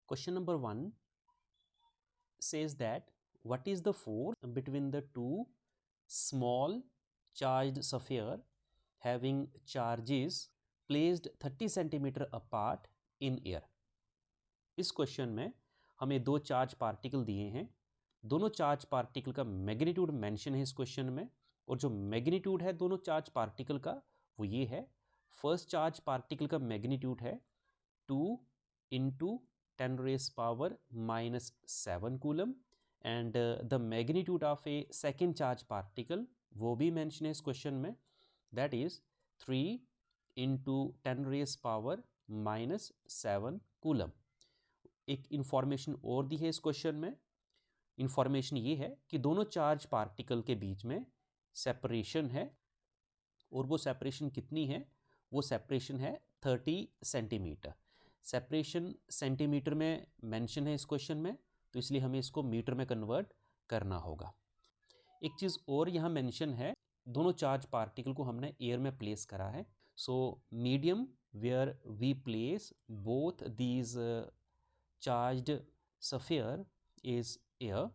Question number 1 says that what is the force between the two small charged sphere having charges placed 30 centimeter apart in air. इस question में हमें दो charge particle दिए हैं, दोनों charge particle का magnitude mention है इस क्वेश्चन में, और जो मैग्नीट्यूड है दोनों चार्ज पार्टिकल का वो ये है। फर्स्ट चार्ज पार्टिकल का मैग्नीट्यूड है 2 into 10 raise power -7 coulomb and the magnitude of a second charge particle वो भी मेंशन है इस क्वेश्चन में, that is 3 into 10 raise power -7 coulomb. एक इंफॉर्मेशन और दी है इस क्वेश्चन में। इंफॉर्मेशन ये है कि दोनों चार्ज पार्टिकल के बीच में सेपरेशन है, और वो सेपरेशन कितनी है? वो सेपरेशन है 30 सेंटीमीटर। सेपरेशन सेंटीमीटर में मेंशन है इस क्वेश्चन में, तो इसलिए हमें इसको मीटर में कन्वर्ट करना होगा। एक चीज़ और यहाँ मेंशन है, दोनों चार्ज पार्टिकल को हमने एयर में प्लेस करा है। So medium where we place both these charged sphere is air,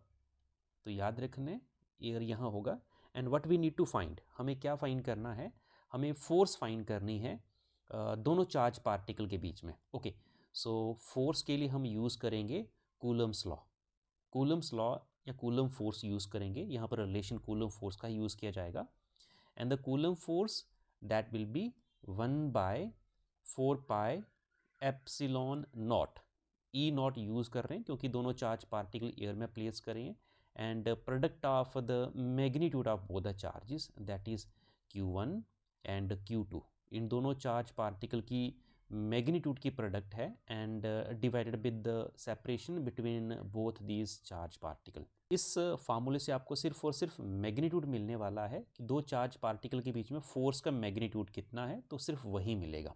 तो याद रखने एयर यहाँ होगा। And what we need to find, हमें क्या फाइंड करना है? हमें फोर्स फाइंड करनी है दोनों चार्ज पार्टिकल के बीच में। ओके, सो फोर्स के लिए हम यूज़ करेंगे कूलम्स लॉ। कूलम्स लॉ या कूलम फोर्स यूज़ करेंगे, यहाँ पर रिलेशन कूलम फोर्स का यूज़ किया जाएगा। And the coulomb force that will B 1/4 pi epsilon not. E not use कर रहे हैं क्योंकि दोनों चार्ज पार्टिकल एयर में प्लेस करें हैं। And product of the magnitude of both the charges that is Q1 and Q2, इन दोनों charge particle की मैग्नीट्यूड की प्रोडक्ट है and divided with the separation between both these charge particle. इस फार्मूले से आपको सिर्फ और सिर्फ मैग्नीट्यूड मिलने वाला है कि दो चार्ज पार्टिकल के बीच में फोर्स का मैग्नीट्यूड कितना है, तो सिर्फ वही मिलेगा।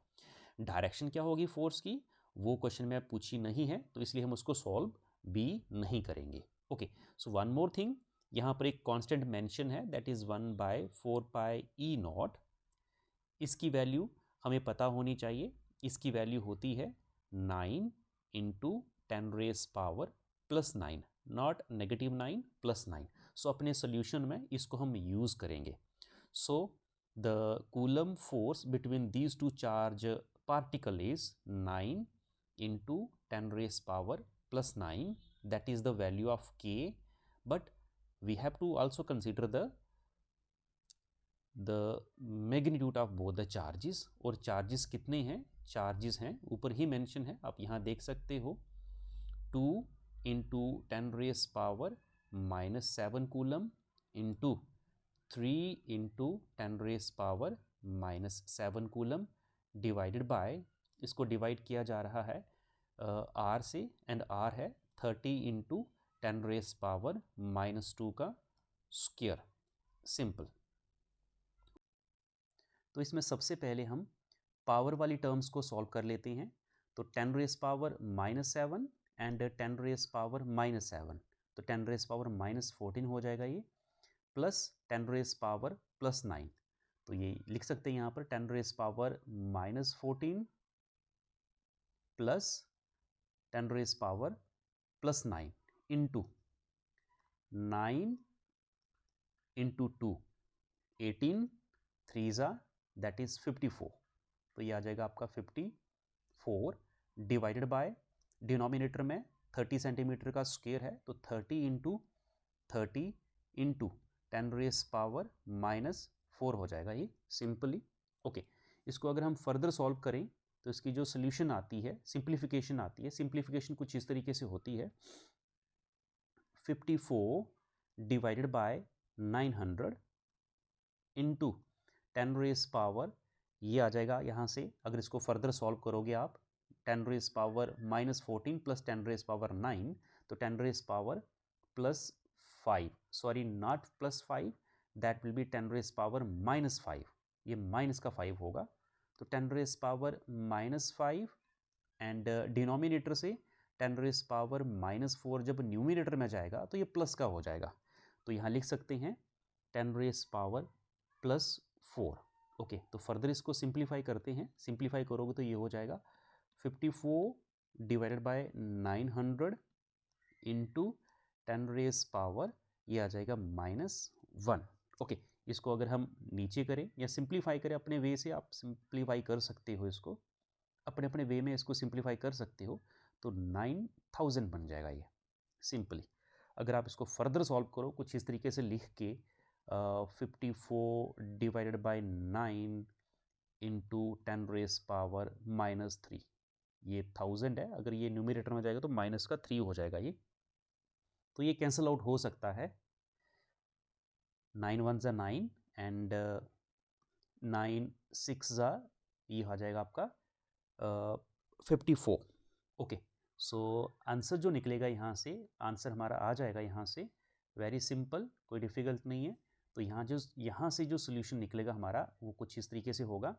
डायरेक्शन क्या होगी फोर्स की, वो क्वेश्चन में पूछी नहीं है, तो इसलिए हम उसको सॉल्व भी नहीं करेंगे। Okay, so one more thing, यहाँ पर एक कांस्टेंट मेंशन है that is 1/4 pi E not. इसकी वैल्यू हमें पता होनी चाहिए, इसकी वैल्यू होती है 9 इंटू 10 रेज पावर +9, नॉट -9 +9। सो अपने सोल्यूशन में इसको हम यूज़ करेंगे। So the coulomb force between these two charge particle is 9 into 10 raised power +9, that is the value of K, but we have to also consider the magnitude of both the charges। और charges कितने हैं? charges हैं ऊपर ही mention है, आप यहाँ देख सकते हो 2 into 10 raised power -7 coulomb into 3 into 10 raised power -7 coulomb divided by, इसको डिवाइड किया जा रहा है R से, एंड R है 30 इंटू 10 रेज पावर -2 का स्क्वायर, सिंपल। तो इसमें सबसे पहले हम पावर वाली टर्म्स को सॉल्व कर लेते हैं। तो 10 raise power -7 and 10 raise power -7, तो 10 रेज पावर -14 हो जाएगा ये, प्लस 10 रेज पावर +9, तो ये लिख सकते हैं यहाँ पर 10 raise power -14 plus 10 raise power +9 into 9 into 2 18 3 that is 54, तो ये आ जाएगा आपका 54 डिवाइडेड बाय, डिनोमिनेटर में 30 सेंटीमीटर का स्क्वायर है, तो 30 इंटू 30 इंटू 10 रेज पावर -4 हो जाएगा ये सिंपली। ओके, इसको अगर हम फर्दर सॉल्व करें तो इसकी जो सोल्यूशन आती है, सिंप्लीफिकेशन आती है, सिंप्लीफिकेशन कुछ इस तरीके से होती है 54 divided by 900 into 10 raise power, ये आ जाएगा यहाँ से, अगर इसको फर्दर सॉल्व करोगे आप 10 raise power -14 plus 10 raise power 9, तो 10 raise power +5, sorry not +5, that will be 10 raise power -5, ये माइनस का 5 होगा, तो 10 रेज पावर -5 एंड डिनोमिनेटर से 10 रेज पावर -4 जब न्यूमिनेटर में जाएगा तो ये प्लस का हो जाएगा, तो यहाँ लिख सकते हैं 10 रेज पावर +4। ओके, तो फर्दर इसको सिंप्लीफाई करते हैं, सिंप्लीफाई करोगे तो ये हो जाएगा 54 डिवाइडेड बाय 900 इंटू 10⁻⁻, ये आ जाएगा -1। ओके, इसको अगर हम नीचे करें या सिंप्लीफाई करें अपने वे से, आप सिंप्लीफाई कर सकते हो इसको अपने अपने वे में, इसको सिंप्लीफाई कर सकते हो, तो 9000 बन जाएगा ये सिंपली। अगर आप इसको फर्दर सॉल्व करो कुछ इस तरीके से लिख के 54 डिवाइडेड बाय 9 इंटू 10⁻⁻3, ये 1000 है, अगर ये न्यूमरेटर में जाएगा तो -3 हो जाएगा ये, तो ये कैंसिल आउट हो सकता है। 9 1 9 एंड 9 6 ये आ जाएगा आपका 54। ओके, सो आंसर जो निकलेगा यहाँ से, आंसर हमारा आ जाएगा यहाँ से, वेरी सिंपल, कोई डिफिकल्ट नहीं है। तो यहाँ से जो सोल्यूशन निकलेगा हमारा वो कुछ इस तरीके से होगा।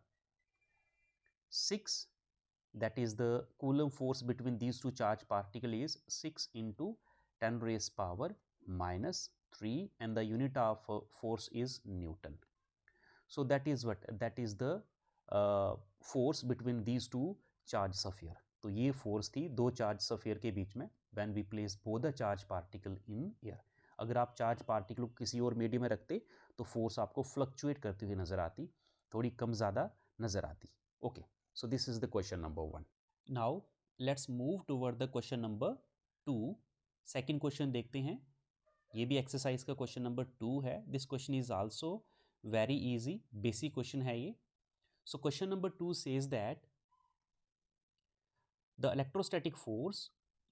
6, that is the Coulomb force between these two charged particles is 6 into 10⁻⁻3 and the unit of force is Newton. So that is what, that is the force between these two charged sphere. तो ये force थी दो charge sphere के बीच में, when we place both the charge particle in air. अगर आप charge particle को किसी और मीडियम में रखते तो फोर्स आपको फ्लक्चुएट करती हुई नजर आती, थोड़ी कम ज़्यादा नजर आती। Okay, so this is the question number 1. Now let's move toward the question number 2. Second question देखते हैं, ये भी एक्सरसाइज का क्वेश्चन नंबर 2 है। This question is also very easy, basic question है ये। So question number 2 says that the electrostatic force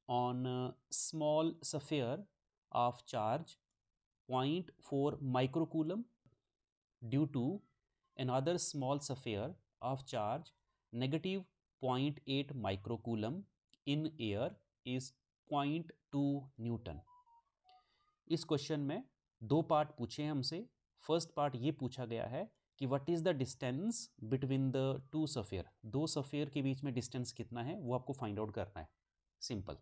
on small sphere of charge 0.4 microcoulomb due to another small sphere of charge negative 0.8 microcoulomb in air is 0.2 Newton. इस question में दो part पूछे हैं हमसे। First part ये पूछा गया है कि what is the distance between the to sphere, दो स्फीयर के बीच में डिस्टेंस कितना है वो आपको फाइंड आउट करना है, सिंपल।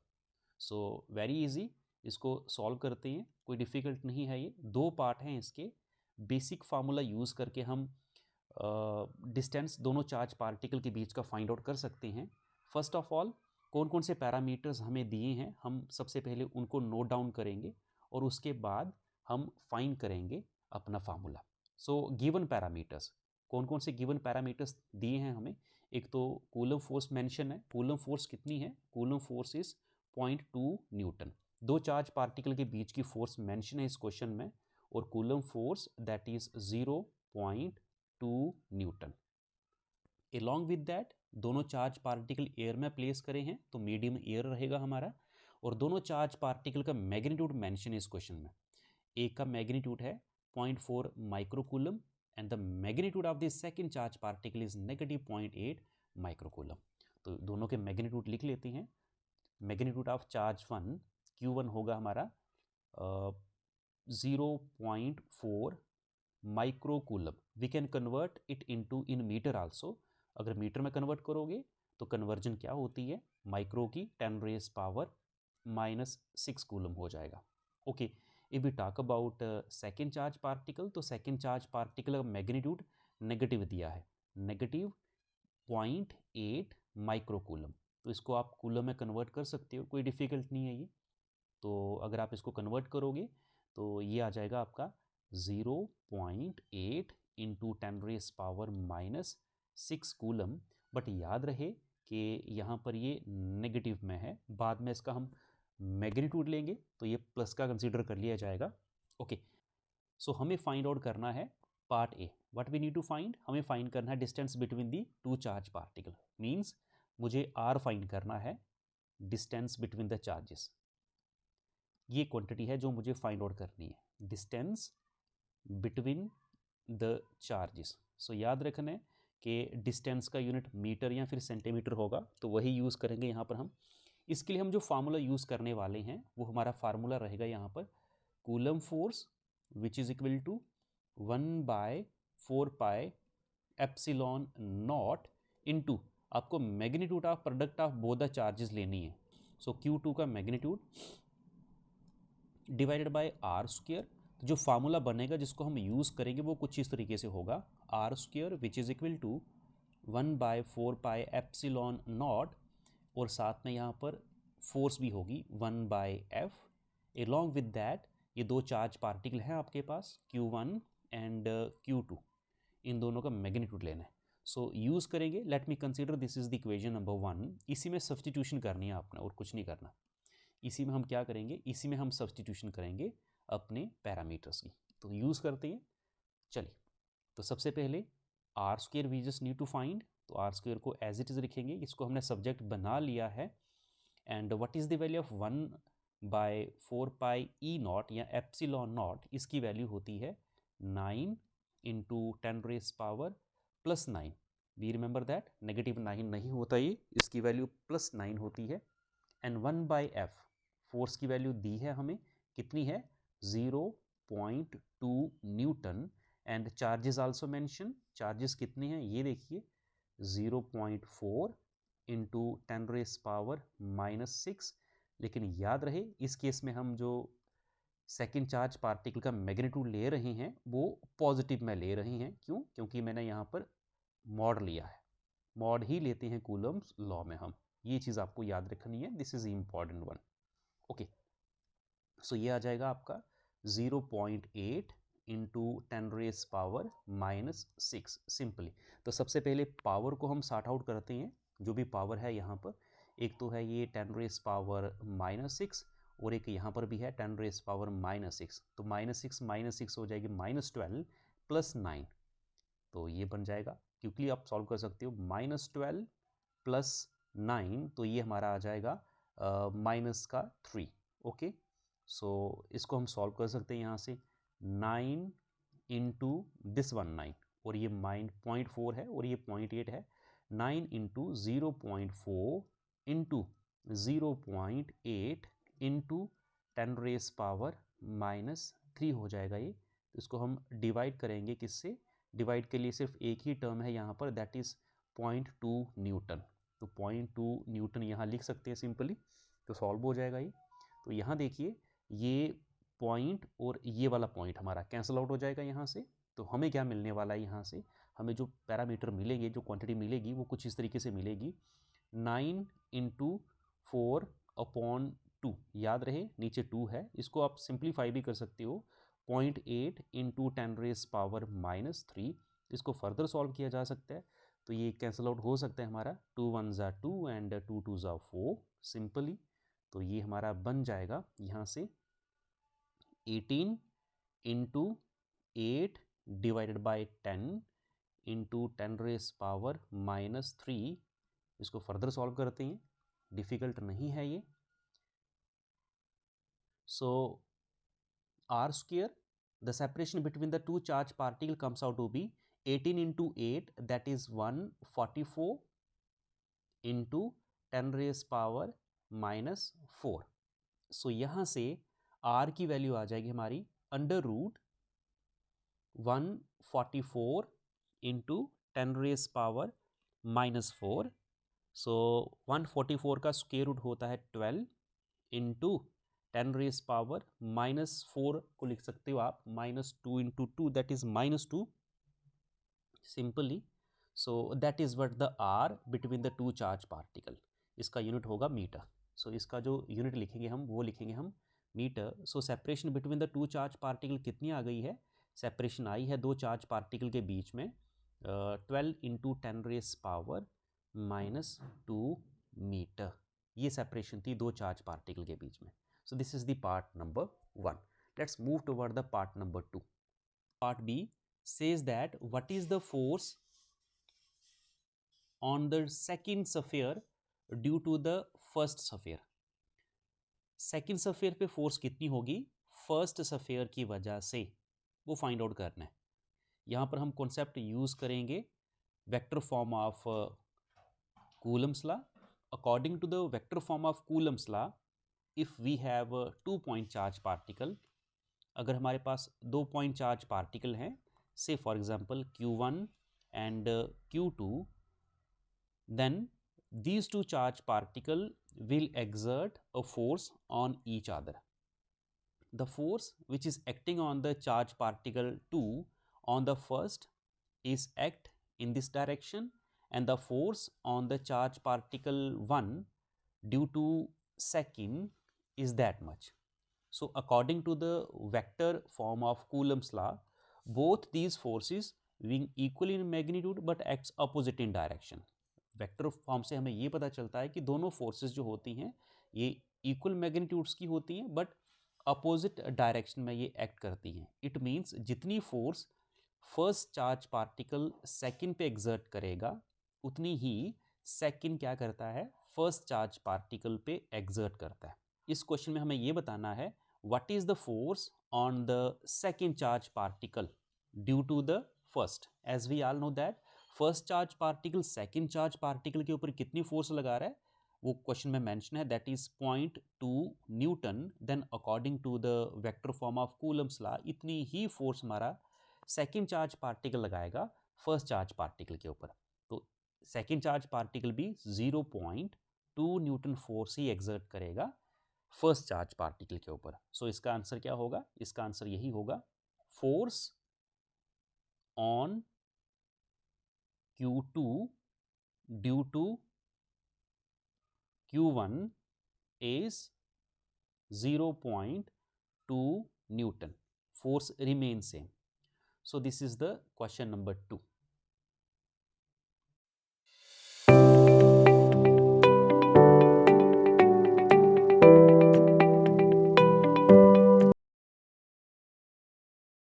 सो वेरी इजी, इसको सॉल्व करते हैं, कोई डिफिकल्ट नहीं है ये। दो पार्ट हैं इसके, बेसिक फार्मूला यूज़ करके हम डिस्टेंस दोनों चार्ज पार्टिकल के बीच का फाइंड आउट कर सकते हैं। फर्स्ट ऑफ ऑल कौन कौन से पैरामीटर्स हमें दिए हैं, हम सबसे पहले उनको नोट डाउन करेंगे और उसके बाद हम फाइंड करेंगे अपना फार्मूला। सो गिवन पैरामीटर्स, कौन कौन से गिवन पैरामीटर्स दिए हैं हमें, एक तो कूलम फोर्स मेंशन है। कूलम फोर्स कितनी है, कूलम फोर्स इज 0.2 न्यूटन। दो चार्ज पार्टिकल के बीच की फोर्स मेंशन है इस क्वेश्चन में, और coulomb force that is 0.2 Newton. Along with that दोनों चार्ज पार्टिकल एयर में प्लेस करे हैं तो मीडियम एयर रहेगा हमारा, और दोनों चार्ज पार्टिकल का मैग्नीट्यूड मेंशन है इस क्वेश्चन में। एक का मैग्नीट्यूड है 0.4 microcoulomb and the magnitude of the second charge particle is -0.8 microcoulomb. तो दोनों के मैग्नीट्यूड लिख लेते हैं। मैग्नीट्यूड ऑफ चार्ज 1 Q1 होगा हमारा 0.4 microcoulomb. We can convert it into in metre also. अगर मीटर में कन्वर्ट करोगे तो कन्वर्जन क्या होती है, माइक्रो की 10⁻⁻6 कूलम हो जाएगा। Okay, if we talk about second charge particle, तो सेकेंड चार्ज पार्टिकल का मैग्नीट्यूड नेगेटिव दिया है, -0.8 माइक्रोकूलम। तो इसको आप कूलम में कन्वर्ट कर सकते हो, कोई डिफिकल्ट नहीं है ये। तो अगर आप इसको कन्वर्ट करोगे तो ये आ जाएगा आपका 0.8 इंटू 10⁻⁻6 कूलम। बट याद रहे कि यहाँ पर ये नेगेटिव में है, बाद में इसका हम मैग्नीट्यूड लेंगे तो ये प्लस का कंसीडर कर लिया जाएगा। ओके, सो हमें फाइंड आउट करना है part A. What we need to find, हमें फाइंड करना है distance between the two charge particle. Means मुझे आर फाइंड करना है, डिस्टेंस बिटवीन द चार्जेस। ये क्वांटिटी है जो मुझे फाइंड आउट करनी है, distance between the charges. So याद रखना है कि डिस्टेंस का यूनिट मीटर या फिर सेंटीमीटर होगा, तो वही यूज़ करेंगे यहाँ पर हम। इसके लिए हम जो फार्मूला यूज़ करने वाले हैं वो हमारा फार्मूला रहेगा यहाँ पर Coulomb force which is equal to 1/4 pi epsilon naught into, आपको magnitude of product of both the charges लेनी है। सो Q2 का magnitude divided by R square. जो फार्मूला बनेगा जिसको हम यूज़ करेंगे वो कुछ इस तरीके से होगा, r square which is equal to 1/4 pi epsilon naught और साथ में यहाँ पर फोर्स भी होगी 1/f। along with that ये दो चार्ज पार्टिकल हैं आपके पास Q1 एंड Q2, इन दोनों का मैग्नीट्यूड लेना है। सो यूज़ करेंगे, let me consider this is the equation number 1। इसी में सब्सटीट्यूशन करनी है आपने और कुछ नहीं करना। इसी में हम क्या करेंगे, इसी में हम सब्सटीट्यूशन करेंगे अपने पैरामीटर्स की। तो यूज़ करते हैं। चलिए, तो सबसे पहले r square we just need to find. तो आर स्क्वेयर को एज इट इज़ लिखेंगे, इसको हमने सब्जेक्ट बना लिया है। And what is the value of 1/4πe0 या एप्सिलॉन नॉट, इसकी वैल्यू होती है 9 into 10⁻⁻9। We remember that negative 9 नहीं होता ये, इसकी वैल्यू +9 होती है। एंड 1/f, फोर्स की वैल्यू दी है हमें, कितनी है 0.2 newton. And charges also mention, charges कितने हैं ये देखिए 0.4 इंटू 10⁻⁻6। लेकिन याद रहे इस केस में हम जो सेकेंड चार्ज पार्टिकल का मैग्नीट्यूड ले रहे हैं वो पॉजिटिव में ले रहे हैं। क्यों? क्योंकि मैंने यहाँ पर मॉड लिया है, मॉड ही लेते हैं कूलम्स लॉ में हम। ये चीज़ आपको याद रखनी है, this is important one. Okay, so ये आ जाएगा आपका 0.8 इंटू 10⁻⁻6 सिंपली। तो सबसे पहले पावर को हम सॉर्ट आउट करते हैं, जो भी पावर है यहाँ पर। एक तो है ये 10⁻⁻6 और एक यहाँ पर भी है 10⁻⁻6। तो -6 हो जाएगी -12 + 9। तो ये बन जाएगा, क्योंकि आप सॉल्व कर सकते हो -12 + 9, तो ये हमारा आ जाएगा -3। ओके, सो इसको हम सॉल्व कर सकते हैं यहाँ से 9 इंटू दिस 9, और ये 0.4 है और ये 0.8 है। 9 इंटू 0.4 इंटू 0.8 इंटू 10⁻⁻3 हो जाएगा ये। तो इसको हम डिवाइड करेंगे किससे, डिवाइड के लिए सिर्फ एक ही टर्म है यहाँ पर, दैट इज़ 0.2 न्यूटन। तो 0.2 न्यूटन यहाँ लिख सकते हैं सिंपली, तो सॉल्व हो जाएगा ये। तो यहाँ देखिए ये पॉइंट और ये वाला पॉइंट हमारा कैंसिल आउट हो जाएगा यहाँ से। तो हमें क्या मिलने वाला है यहाँ से, हमें जो पैरामीटर मिलेंगे, जो क्वांटिटी मिलेगी वो कुछ इस तरीके से मिलेगी 9 इंटू 4/2। याद रहे नीचे 2 है, इसको आप सिंप्लीफाई भी कर सकते हो 0.8 इंटू 10⁻⁻3। इसको फर्दर सॉल्व किया जा सकता है, तो ये कैंसिल आउट हो सकता है हमारा 2 1 ज़ा 2 एंड 2 2 ज़ा 4 सिंपली। तो ये हमारा बन जाएगा यहाँ से 18 इंटू 8 डिवाइडेड बाई 10 इंटू 10⁻⁻3। इसको फर्दर सॉल्व करते हैं, डिफ़िकल्ट नहीं है ये। So R square, the separation between the two charge particle comes out to be 18 into 8, that is 144 into 10⁻⁻4। सो यहाँ से आर की वैल्यू आ जाएगी हमारी √144 इंटू 10⁻⁻4। सो 144 का स्क्वायर रूट होता है 12 इंटू 10⁻⁻4 को लिख सकते हो आप -2 into 2, that is -2 simply. So that is what the r between the two charge particle. इसका यूनिट होगा मीटर। सो इसका जो यूनिट लिखेंगे हम वो लिखेंगे हम metre. So separation between the two charge particle कितनी आ गई है, सेपरेशन आई है दो चार्ज पार्टिकल के बीच में 12 इंटू 10⁻⁻2 मीटर। ये सेपरेशन थी दो चार्ज पार्टिकल के बीच में। So this is the part number 1. Let's move toward the part number 2. Part B says that what is the force on the second sphere due to the first sphere. Second sphere पे force कितनी होगी first sphere की वजह से, वो find out करना है। यहाँ पर हम कॉन्सेप्ट यूज़ करेंगे vector form of Coulomb's law. According to the vector form of Coulomb's law, if we have 2 point charge particle, अगर हमारे पास 2 पॉइंट चार्ज पार्टिकल हैं, say for example Q1 and Q2, then these two charge particle will exert a force on each other. The force which is acting on the charge particle 2 on the first is act in this direction, and the force on the charge particle 1 due to second is that much. So according to the vector form of Coulomb's law, both these forces being equal in magnitude but acts opposite in direction. Vector form से हमें ये पता चलता है कि दोनों forces जो होती हैं ये इक्वल मैग्नीट्यूड्स की होती हैं बट अपोजिट डायरेक्शन में ये एक्ट करती हैं. इट मीन्स जितनी force first charge particle second पे एग्जर्ट करेगा उतनी ही सेकंड क्या करता है, फर्स्ट चार्ज पार्टिकल पे एग्जर्ट करता है. इस क्वेश्चन में हमें ये बताना है what is the force on the second charge particle due to the first. As we all know that first charge particle second charge particle के ऊपर कितनी फोर्स लगा रहा है वो क्वेश्चन में मेंशन है, that is 0.2 newton. Then according to the vector form of Coulomb's law इतनी ही फोर्स हमारा सेकंड चार्ज पार्टिकल लगाएगा फर्स्ट चार्ज पार्टिकल के ऊपर. तो सेकंड चार्ज पार्टिकल भी 0.2 न्यूटन फोर्स ही एग्जर्ट करेगा फर्स्ट चार्ज पार्टिकल के ऊपर. सो इसका आंसर क्या होगा, इसका आंसर यही होगा, force on Q2 due to Q1 is 0.2 Newton. Force remains same. So this is the question number 2.